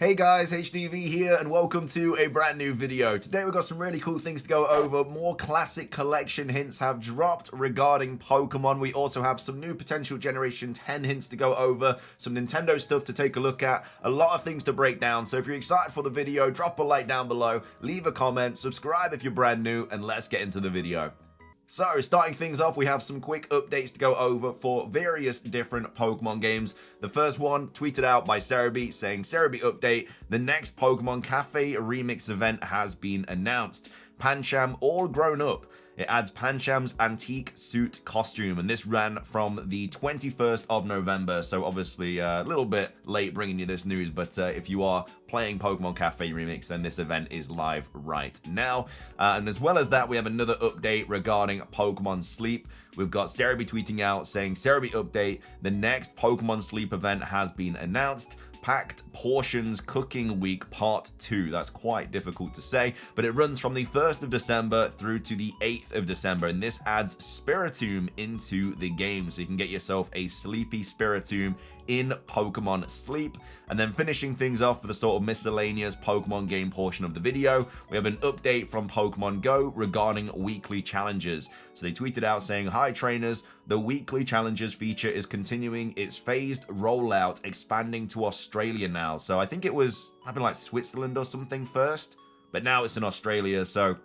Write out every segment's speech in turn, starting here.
Hey guys, HDV here and welcome to a brand new video. Today we've got some really cool things to go over. More classic collection hints have dropped regarding Pokemon. We also have some new potential Generation 10 hints to go over, some Nintendo stuff to take a look at, a lot of things to break down. So if you're excited for the video, drop a like down below, leave a comment, subscribe if you're brand new, and let's get into the video. So, starting things off, we have some quick updates to go over for various different Pokemon games. The first one, tweeted out by Cerebi, saying, Cerebi update, the next Pokemon Cafe Remix event has been announced. Pancham all grown up. It adds Pancham's antique suit costume, and this ran from the 21st of November, so obviously a little bit late bringing you this news, but if you are playing Pokemon Cafe Remix, then this event is live right now. And as well as that, we have another update regarding Pokemon Sleep. We've got Cerebi tweeting out saying, Cerebi update, the next Pokemon Sleep event has been announced. Packed Portions Cooking Week Part 2. That's quite difficult to say, but it runs from the 1st of December through to the 8th of December, and this adds Spiritomb into the game, so you can get yourself a sleepy Spiritomb in Pokemon Sleep. And then finishing things off for the sort of miscellaneous Pokemon game portion of the video, we have an update from Pokemon Go regarding weekly challenges. So they tweeted out saying, hi trainers, the weekly challenges feature is continuing its phased rollout, expanding to Australia now. So I think it was happened like Switzerland or something first, but now it's in Australia. So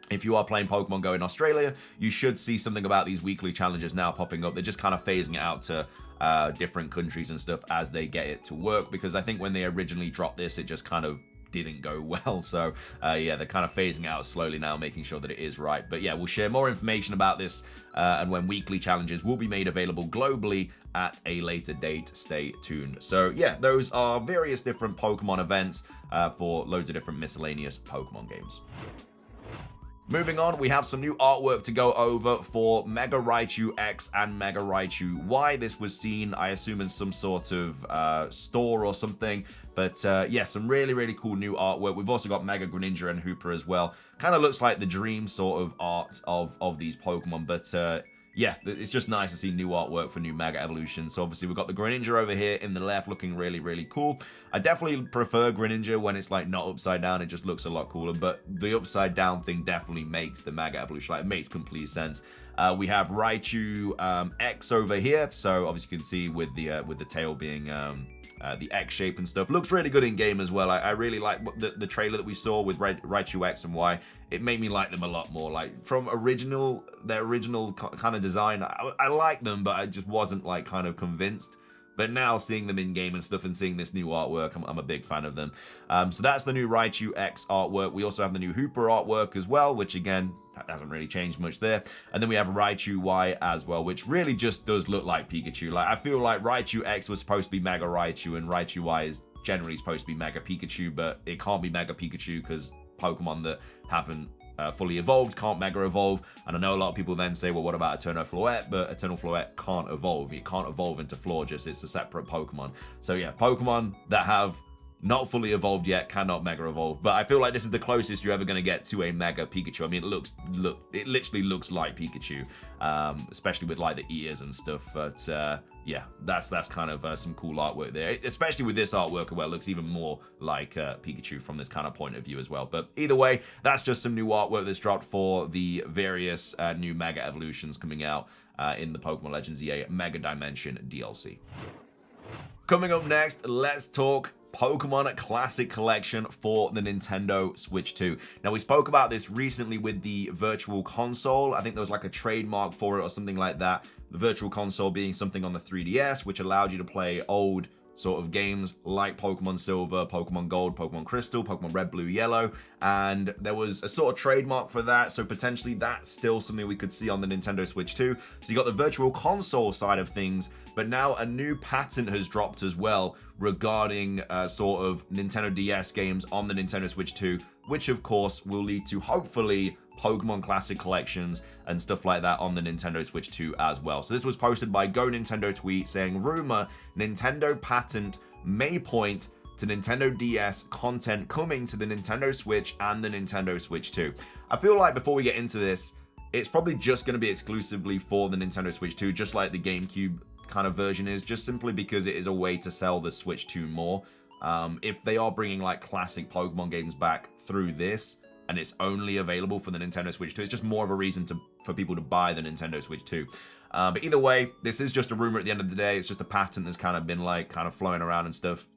if you are playing Pokemon Go in Australia, you should see something about these weekly challenges now popping up. They're just kind of phasing it out to different countries and stuff as they get it to work, because I think when they originally dropped this, it just kind of didn't go well. So yeah, they're kind of phasing it out slowly now, making sure that it is right. But yeah, we'll share more information about this and when weekly challenges will be made available globally at a later date. Stay tuned. So yeah, those are various different Pokemon events for loads of different miscellaneous Pokemon games. Moving on, we have some new artwork to go over for Mega Raichu X and Mega Raichu Y. This was seen, I assume, in some sort of store or something. But yeah, some really cool new artwork. We've also got Mega Greninja and Hooper as well. Kind of looks like the dream sort of art of these Pokemon. But yeah, it's just nice to see new artwork for new Mega Evolutions. So obviously we've got the Greninja over here in the left looking really cool. I definitely prefer Greninja when it's like not upside down. It just looks a lot cooler, but the upside down thing definitely makes the Mega Evolution, like, it makes complete sense. We have Raichu X over here. So obviously you can see with the tail being the X shape and stuff. Looks really good in game as well. I really like the trailer that we saw with Raichu X and Y. It made me like them a lot more. Like from their original kind of design, I like them, but I just wasn't like kind of convinced. But now seeing them in game and stuff and seeing this new artwork, I'm a big fan of them. So that's the new Raichu X artwork. We also have the new Hooper artwork as well, which again, hasn't really changed much there. And then we have Raichu Y as well, which really just does look like Pikachu. Like, I feel like Raichu X was supposed to be Mega Raichu and Raichu Y is generally supposed to be Mega Pikachu, but it can't be Mega Pikachu because Pokemon that haven't fully evolved can't Mega Evolve. And I know a lot of people then say, well, what about Eternal Floette? But Eternal Floette can't evolve. It can't evolve into Florges. It's a separate Pokemon. So yeah, Pokemon that have not fully evolved yet cannot Mega Evolve, but I feel like this is the closest you're ever going to get to a Mega Pikachu. I mean, it literally looks like Pikachu, especially with like the ears and stuff. But yeah, that's kind of some cool artwork there, especially with this artwork where it looks even more like Pikachu from this kind of point of view as well. But either way, that's just some new artwork that's dropped for the various new Mega Evolutions coming out in the Pokemon Legends EA Mega Dimension DLC. Coming up next, let's talk Pokemon Classic Collection for the Nintendo Switch 2. Now, we spoke about this recently with the Virtual Console. I think there was like a trademark for it or something like that. The Virtual Console being something on the 3DS, which allowed you to play old sort of games like Pokemon Silver, Pokemon Gold, Pokemon Crystal, Pokemon Red, Blue, Yellow, and there was a sort of trademark for that, so potentially that's still something we could see on the Nintendo Switch 2. So you got the Virtual Console side of things, but now a new patent has dropped as well regarding sort of Nintendo DS games on the Nintendo Switch 2, which of course will lead to hopefully Pokemon Classic Collections and stuff like that on the Nintendo Switch 2 as well. So this was posted by Go Nintendo tweet saying, rumor Nintendo patent may point to Nintendo DS content coming to the Nintendo Switch and the Nintendo Switch 2. I feel like before we get into this, it's probably just going to be exclusively for the Nintendo Switch 2, just like the GameCube kind of version is, just simply because it is a way to sell the Switch 2 more. If they are bringing like classic Pokemon games back through this, and it's only available for the Nintendo Switch 2, it's just more of a reason for people to buy the Nintendo Switch 2. But either way, this is just a rumor at the end of the day. It's just a patent that's kind of been like flowing around and stuff.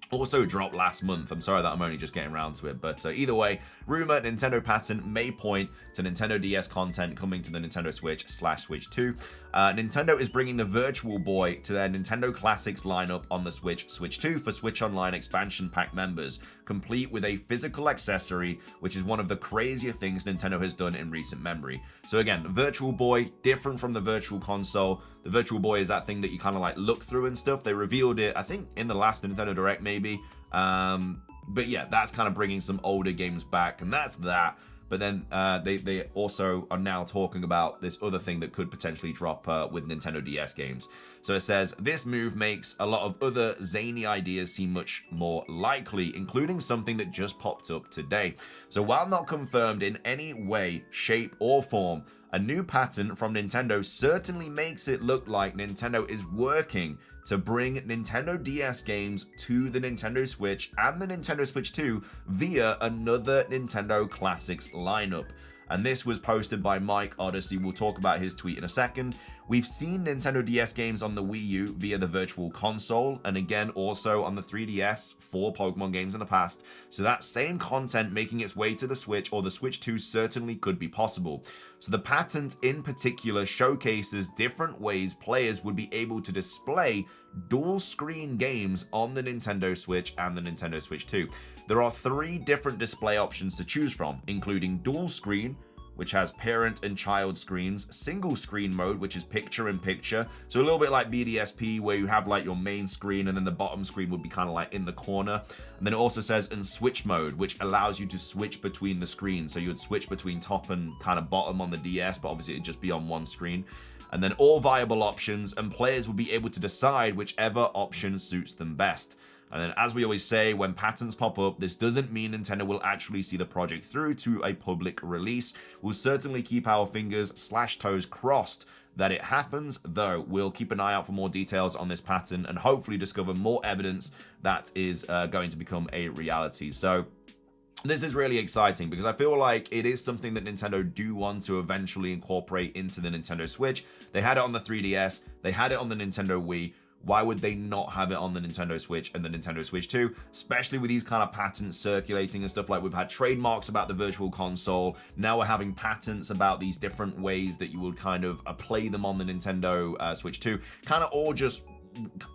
Also dropped last month. I'm sorry that I'm only just getting around to it, but either way, rumor Nintendo patent may point to Nintendo DS content coming to the Nintendo Switch/Switch 2. Nintendo is bringing the Virtual Boy to their Nintendo Classics lineup on the Switch 2 for Switch Online expansion pack members, complete with a physical accessory, which is one of the crazier things Nintendo has done in recent memory. So again, Virtual Boy, different from the Virtual Console. The Virtual Boy is that thing that you kind of like look through and stuff. They revealed it, I think, in the last Nintendo Direct, maybe. But yeah, that's kind of bringing some older games back, and that's that. But then they also are now talking about this other thing that could potentially drop with Nintendo DS games. So it says, this move makes a lot of other zany ideas seem much more likely, including something that just popped up today. So while not confirmed in any way, shape, or form, a new patent from Nintendo certainly makes it look like Nintendo is working to bring Nintendo DS games to the Nintendo Switch and the Nintendo Switch 2 via another Nintendo Classics lineup. And this was posted by Mike Odyssey. We'll talk about his tweet in a second. We've seen Nintendo DS games on the Wii U via the Virtual Console, and again also on the 3DS for Pokemon games in the past. So that same content making its way to the Switch or the Switch 2 certainly could be possible. So the patent in particular showcases different ways players would be able to display dual screen games on the Nintendo Switch and the Nintendo Switch 2. There are 3 different display options to choose from, including dual screen, which has parent and child screens, single screen mode, which is picture in picture. So a little bit like BDSP, where you have like your main screen and then the bottom screen would be kind of like in the corner. And then it also says in switch mode, which allows you to switch between the screens. So you would switch between top and kind of bottom on the DS, but obviously it'd just be on one screen. And then all viable options, and players will be able to decide whichever option suits them best. And then, as we always say, when patents pop up, this doesn't mean Nintendo will actually see the project through to a public release. We'll certainly keep our fingers/toes crossed that it happens, though we'll keep an eye out for more details on this patent and hopefully discover more evidence that is going to become a reality. So this is really exciting because I feel like it is something that Nintendo do want to eventually incorporate into the Nintendo Switch. They had it on the 3DS, they had it on the Nintendo Wii. Why would they not have it on the Nintendo Switch and the Nintendo Switch 2? Especially with these kind of patents circulating and stuff. Like we've had trademarks about the Virtual Console. Now we're having patents about these different ways that you would kind of play them on the Nintendo Switch 2. Kind of all just,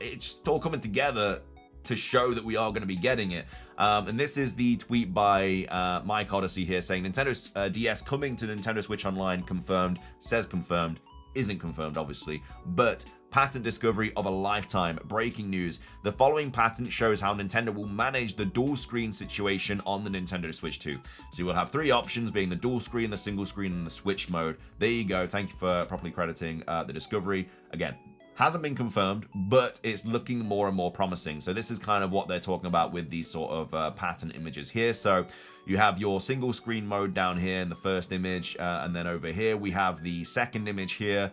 it's all coming together to show that we are going to be getting it. And this is the tweet by Mike Odyssey here saying, Nintendo's DS coming to Nintendo Switch Online confirmed, says confirmed, isn't confirmed obviously, but patent discovery of a lifetime. Breaking news. The following patent shows how Nintendo will manage the dual screen situation on the Nintendo Switch 2. So you will have 3 options, being the dual screen, the single screen, and the switch mode. There you go. Thank you for properly crediting the discovery. Again, hasn't been confirmed, but it's looking more and more promising. So this is kind of what they're talking about with these sort of pattern images here. So you have your single screen mode down here in the first image, and then over here we have the second image here,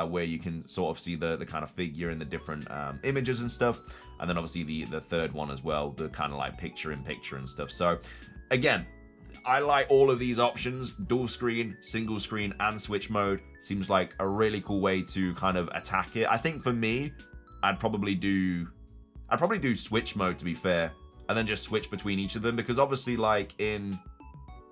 where you can sort of see the kind of figure in the different images and stuff. And then obviously the third one as well, the kind of like picture in picture and stuff. So again, I like all of these options, dual screen, single screen, and switch mode. Seems like a really cool way to kind of attack it. I think for me, I'd probably do switch mode, to be fair, and then just switch between each of them, because obviously like in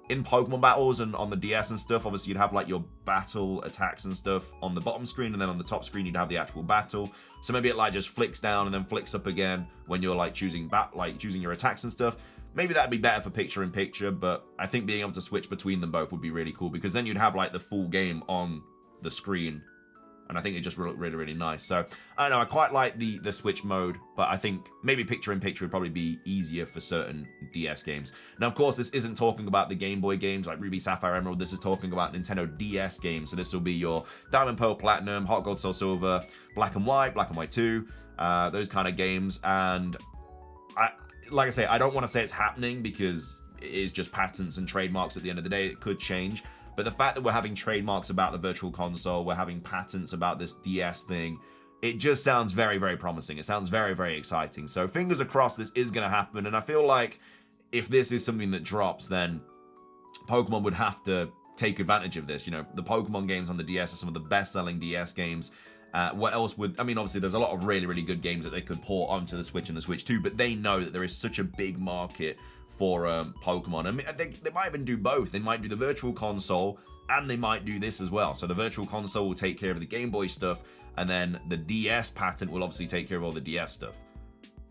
Pokemon battles and on the DS and stuff, obviously you'd have like your battle attacks and stuff on the bottom screen, and then on the top screen you'd have the actual battle. So maybe it like just flicks down and then flicks up again when you're like choosing your attacks and stuff. Maybe that'd be better for picture in picture, but I think being able to switch between them both would be really cool, because then you'd have like the full game on the screen, and I think it just look really, really nice. So I don't know, I quite like the switch mode, but I think maybe picture in picture would probably be easier for certain DS games. Now, of course, this isn't talking about the Game Boy games like Ruby, Sapphire, Emerald. This is talking about Nintendo DS games. So this will be your Diamond, Pearl, Platinum, Heart Gold, Soul Silver, Black and White 2, those kind of games. And like I say, I don't want to say it's happening because it is just patents and trademarks at the end of the day. It could change. But the fact that we're having trademarks about the Virtual Console, we're having patents about this DS thing, it just sounds very, very promising. It sounds very, very exciting. So fingers crossed this is going to happen. And I feel like if this is something that drops, then Pokemon would have to take advantage of this. You know, the Pokemon games on the DS are some of the best-selling DS games. What else would... I mean, obviously, there's a lot of really, really good games that they could port onto the Switch and the Switch 2, but they know that there is such a big market for Pokemon. I mean, they might even do both. They might do the Virtual Console, and they might do this as well. So the Virtual Console will take care of the Game Boy stuff, and then the DS patent will obviously take care of all the DS stuff.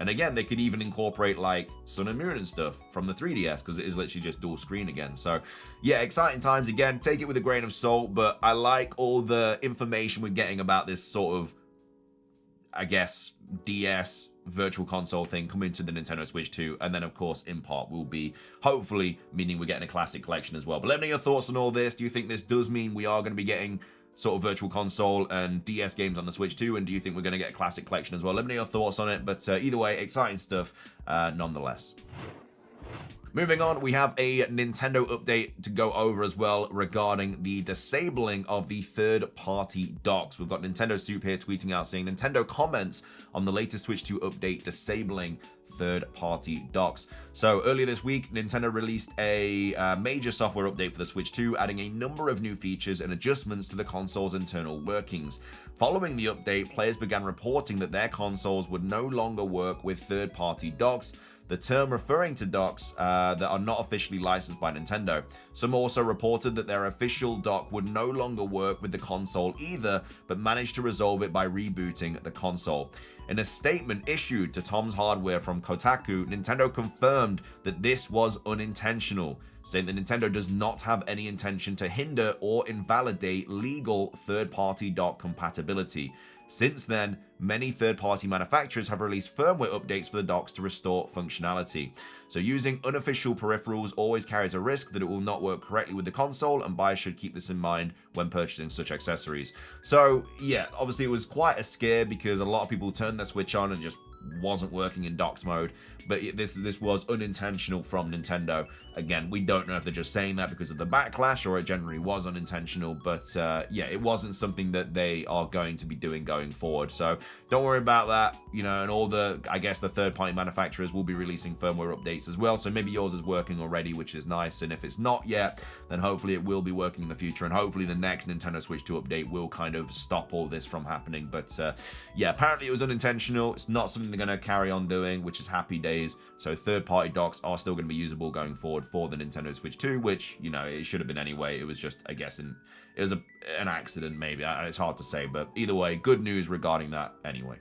And again, they could even incorporate like Sun and Moon and stuff from the 3DS, because it is literally just dual screen again. So yeah, exciting times. Again, take it with a grain of salt, but I like all the information we're getting about this sort of, I guess, DS Virtual Console thing coming to the Nintendo Switch 2. And then, of course, in part will be, hopefully, meaning we're getting a classic collection as well. But let me know your thoughts on all this. Do you think this does mean we are going to be getting sort of Virtual Console and DS games on the Switch 2, and do you think we're going to get a classic collection as well? Let me know your thoughts on it, but either way, exciting stuff nonetheless. Moving on, we have a Nintendo update to go over as well regarding the disabling of the third-party docks. We've got Nintendo Soup here tweeting out saying Nintendo comments on the latest Switch 2 update disabling third-party docks. So earlier this week, Nintendo released a major software update for the Switch 2, adding a number of new features and adjustments to the console's internal workings. Following the update, players began reporting that their consoles would no longer work with third-party docks, the term referring to docks that are not officially licensed by Nintendo. Some also reported that their official dock would no longer work with the console either, but managed to resolve it by rebooting the console. In a statement issued to Tom's Hardware from Kotaku, Nintendo confirmed that this was unintentional, saying that Nintendo does not have any intention to hinder or invalidate legal third-party dock compatibility. Since then, many third-party manufacturers have released firmware updates for the docks to restore functionality. So using unofficial peripherals always carries a risk that it will not work correctly with the console, and buyers should keep this in mind when purchasing such accessories. So yeah, obviously it was quite a scare because a lot of people turned their Switch on and just wasn't working in docks mode, but this was unintentional from Nintendo. Again, we don't know if they're just saying that because of the backlash or it generally was unintentional, but yeah, it wasn't something that they are going to be doing going forward. So don't worry about that, you know, and all the, I guess the third-party manufacturers will be releasing firmware updates as well, so maybe yours is working already, which is nice, and if it's not yet, then hopefully it will be working in the future, and hopefully the next Nintendo Switch 2 update will kind of stop all this from happening. But yeah, apparently it was unintentional. It's not something they're going to carry on doing, which is happy days. So third-party docks are still going to be usable going forward for the Nintendo Switch 2, which, you know, it should have been anyway. It was just, I guess, it was an accident maybe. It's hard to say, but either way, good news regarding that anyway.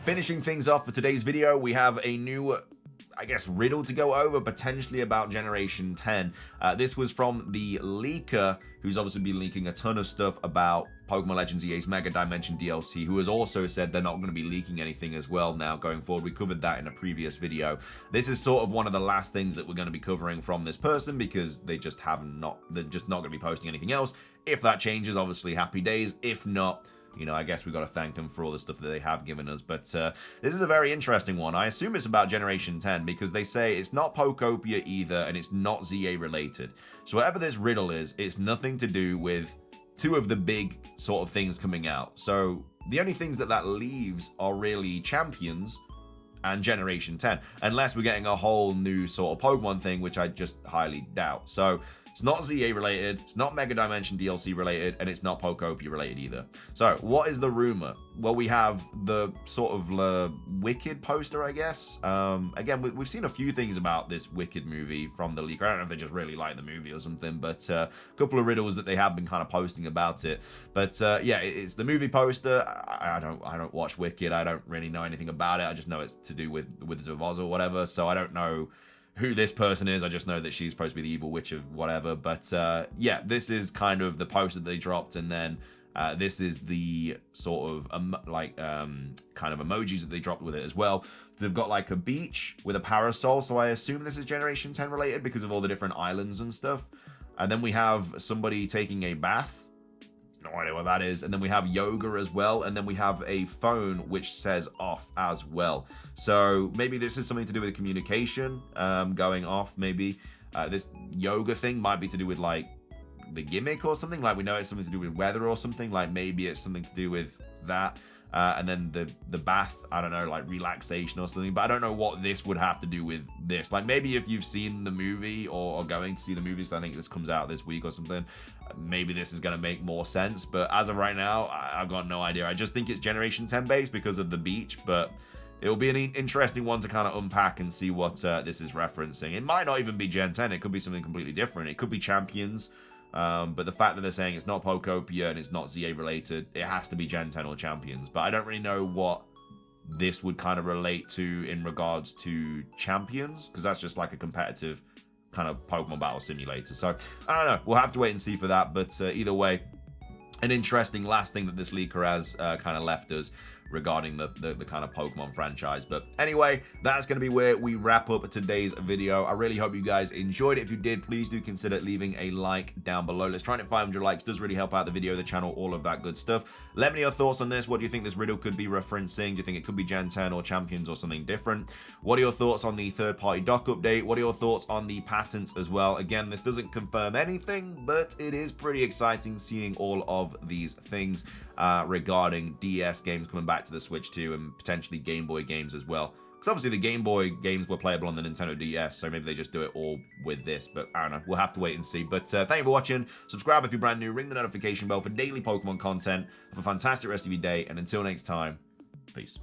Finishing things off for today's video, we have a new, I guess, riddle to go over, potentially about Generation 10. This was from the leaker, who's obviously been leaking a ton of stuff about Pokemon Legends EA's Mega Dimension DLC, who has also said they're not going to be leaking anything as well now going forward. We covered that in a previous video. This is sort of one of the last things that we're going to be covering from this person, because they just they're just not going to be posting anything else. If that changes, obviously happy days. If not, you know, I guess we got to thank them for all the stuff that they have given us. But this is a very interesting one. I assume it's about Generation 10 because they say it's not Pokopia either, and it's not ZA related. So whatever this riddle is, it's nothing to do with two of the big sort of things coming out. So the only things that leaves are really Champions and Generation 10, unless we're getting a whole new sort of Pokemon thing, which I just highly doubt. So it's not ZA related, it's not Mega Dimension DLC related, and it's not Pokopia related either. So what is the rumor? Well, we have the sort of Wicked poster, I guess. Again, we've seen a few things about this Wicked movie from the leak. I don't know if they just really like the movie or something, but a couple of riddles that they have been kind of posting about it. But yeah, it's the movie poster. I don't watch Wicked. I don't really know anything about it. I just know it's to do with Wizards of Oz or whatever. So I don't know who this person is. I just know that she's supposed to be the evil witch of whatever. But yeah, this is kind of the poster they dropped, and then this is the sort of kind of emojis that they dropped with it as well. They've got like a beach with a parasol, so I assume this is Generation 10 related because of all the different islands and stuff. And then we have somebody taking a bath. No idea what that is. And then we have yoga as well, and then we have a phone which says off as well. So maybe this is something to do with communication going off. Maybe this yoga thing might be to do with like the gimmick or something. Like we know it's something to do with weather or something. Like maybe it's something to do with that. And then the bath, I don't know, like relaxation or something. But I don't know what this would have to do with this. Like maybe if you've seen the movie or going to see the movie, so I think this comes out this week or something, maybe this is going to make more sense. But as of right now, I've got no idea. I just think it's Generation 10 based because of the beach. But it'll be an interesting one to kind of unpack and see what this is referencing. It might not even be Gen 10. It could be something completely different. It could be Champions. But the fact that they're saying it's not Pokopia and it's not ZA related, it has to be Gen 10 or Champions. But I don't really know what this would kind of relate to in regards to Champions, because that's just like a competitive kind of Pokemon battle simulator. So I don't know. We'll have to wait and see for that. But either way, an interesting last thing that this leaker has kind of left us regarding the kind of Pokemon franchise. But anyway, that's going to be where we wrap up today's video. I really hope you guys enjoyed it. If you did, please do consider leaving a like down below. Let's try and hit 500 likes. Does really help out the video, the channel, all of that good stuff. Let me know your thoughts on this. What do you think this riddle could be referencing? Do you think it could be Gen 10 or Champions or something different? What are your thoughts on the third-party dock update? What are your thoughts on the patents as well? Again, this doesn't confirm anything, but it is pretty exciting seeing all of these things regarding DS games coming back to the Switch too, and potentially Game Boy games as well. Because obviously the Game Boy games were playable on the Nintendo DS, so maybe they just do it all with this. But I don't know. We'll have to wait and see. But thank you for watching. Subscribe if you're brand new. Ring the notification bell for daily Pokemon content. Have a fantastic rest of your day. And until next time, peace.